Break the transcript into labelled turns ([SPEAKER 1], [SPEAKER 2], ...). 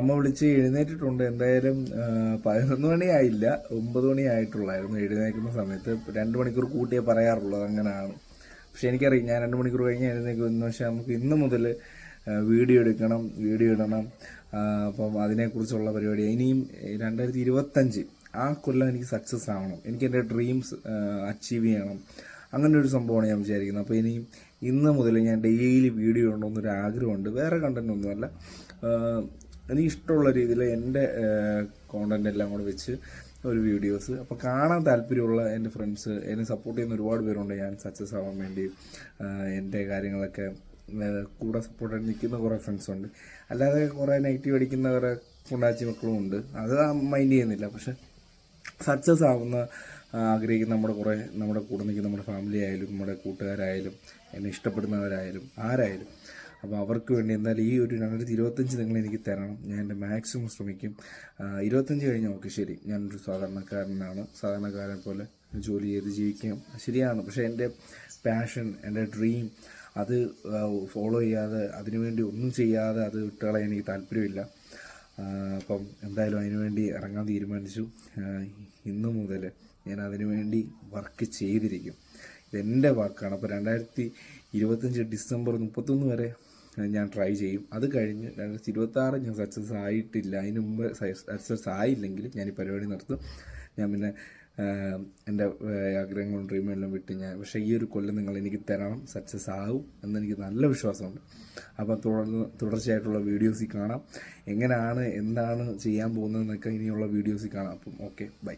[SPEAKER 1] അമ്മ വിളിച്ച് എഴുന്നേറ്റിട്ടുണ്ട്. എന്തായാലും 11 മണിയായില്ല, 9 മണി ആയിട്ടുള്ളായിരുന്നു എഴുന്നേൽക്കുന്ന സമയത്ത്. 2 മണിക്കൂർ കൂട്ടിയേ പറയാറുള്ളത്, അങ്ങനെയാണ്. പക്ഷെ എനിക്കറിയാം ഞാൻ 2 മണിക്കൂർ കഴിഞ്ഞ് എഴുന്നേൽക്കുമെന്ന്. പക്ഷെ നമുക്ക് ഇന്ന് മുതൽ വീഡിയോ എടുക്കണം, വീഡിയോ ഇടണം. അപ്പം അതിനെക്കുറിച്ചുള്ള പരിപാടി. ഇനിയും 2025 ആ കൊല്ലം എനിക്ക് സക്സസ് ആവണം, എനിക്ക് എൻ്റെ ഡ്രീംസ് അച്ചീവ് ചെയ്യണം. അങ്ങനെ ഒരു സംഭവമാണ് ഞാൻ വിചാരിക്കുന്നത്. അപ്പോൾ ഇനിയും ഇന്ന് മുതൽ ഞാൻ ഡെയിലി വീഡിയോ ഇടണമെന്നൊരു ആഗ്രഹമുണ്ട്. വേറെ കണ്ടന്റ് ഒന്നുമല്ല, എനിക്ക് ഇഷ്ടമുള്ള രീതിയിൽ എൻ്റെ കോണ്ടന്റ് എല്ലാം കൂടെ വെച്ച് ഒരു വീഡിയോസ്. അപ്പോൾ കാണാൻ താല്പര്യമുള്ള എൻ്റെ ഫ്രണ്ട്സ്, എന്നെ സപ്പോർട്ട് ചെയ്യുന്ന ഒരുപാട് പേരുണ്ട്. ഞാൻ സക്സസ് ആവാൻ വേണ്ടി എൻ്റെ കാര്യങ്ങളൊക്കെ കൂടെ സപ്പോർട്ടായിട്ട് നിൽക്കുന്ന കുറേ ഫ്രണ്ട്സുണ്ട്. അല്ലാതെ കുറേ നെഗറ്റീവ് അടിക്കുന്ന കുറേ കുണ്ടാച്ചി മക്കളും ഉണ്ട്. അത് മൈൻഡ് ചെയ്യുന്നില്ല. പക്ഷെ സക്സസ് ആവുന്ന ആഗ്രഹിക്കുന്ന നമ്മുടെ കൂടെ നിൽക്കുന്ന നമ്മുടെ ഫാമിലി ആയാലും നമ്മുടെ കൂട്ടുകാരായാലും എന്നെ ഇഷ്ടപ്പെടുന്നവരായാലും ആരായാലും, അപ്പോൾ അവർക്ക് വേണ്ടി എന്തായാലും ഈ ഒരു 2025 നിങ്ങൾ എനിക്ക് തരണം. ഞാൻ എൻ്റെ മാക്സിമം ശ്രമിക്കും. 25 കഴിഞ്ഞാൽ ഓക്കെ ശരി, ഞാനൊരു സാധാരണക്കാരനാണ്, സാധാരണക്കാരനെ പോലെ ജോലി ചെയ്ത് ജീവിക്കാം, ശരിയാണ്. പക്ഷേ എൻ്റെ പാഷൻ, എൻ്റെ ഡ്രീം അത് ഫോളോ ചെയ്യാതെ, അതിനുവേണ്ടി ഒന്നും ചെയ്യാതെ അത് വിട്ടുകളയാൻ എനിക്ക് താല്പര്യമില്ല. അപ്പം എന്തായാലും അതിനുവേണ്ടി ഇറങ്ങാൻ തീരുമാനിച്ചു. ഇന്നു മുതൽ ഞാൻ അതിനുവേണ്ടി വർക്ക് ചെയ്തിരിക്കും. ഇതെൻ്റെ വർക്കാണ്. അപ്പോൾ 2025 ഡിസംബർ 31 വരെ ഞാൻ ട്രൈ ചെയ്യും. അത് കഴിഞ്ഞ് 2026 ഞാൻ സക്സസ് ആയിട്ടില്ല, അതിന് മുമ്പ് സക്സസ് ആയില്ലെങ്കിൽ ഞാൻ ഈ പരിപാടി നിർത്തും. ഞാൻ പിന്നെ എൻ്റെ ആഗ്രഹങ്ങളും ഡ്രീമെല്ലാം വിട്ട് ഞാൻ, പക്ഷേ ഈ ഒരു കൊല്ലം നിങ്ങൾ എനിക്ക് തരണം, സക്സസ് ആവും എന്നെനിക്ക് നല്ല വിശ്വാസമുണ്ട്. അപ്പം തുടർച്ചയായിട്ടുള്ള വീഡിയോസിൽ കാണാം. എങ്ങനെയാണ്, എന്താണ് ചെയ്യാൻ പോകുന്നതെന്നൊക്കെ ഇനിയുള്ള വീഡിയോസിൽ കാണാം. അപ്പം ഓക്കെ, ബൈ.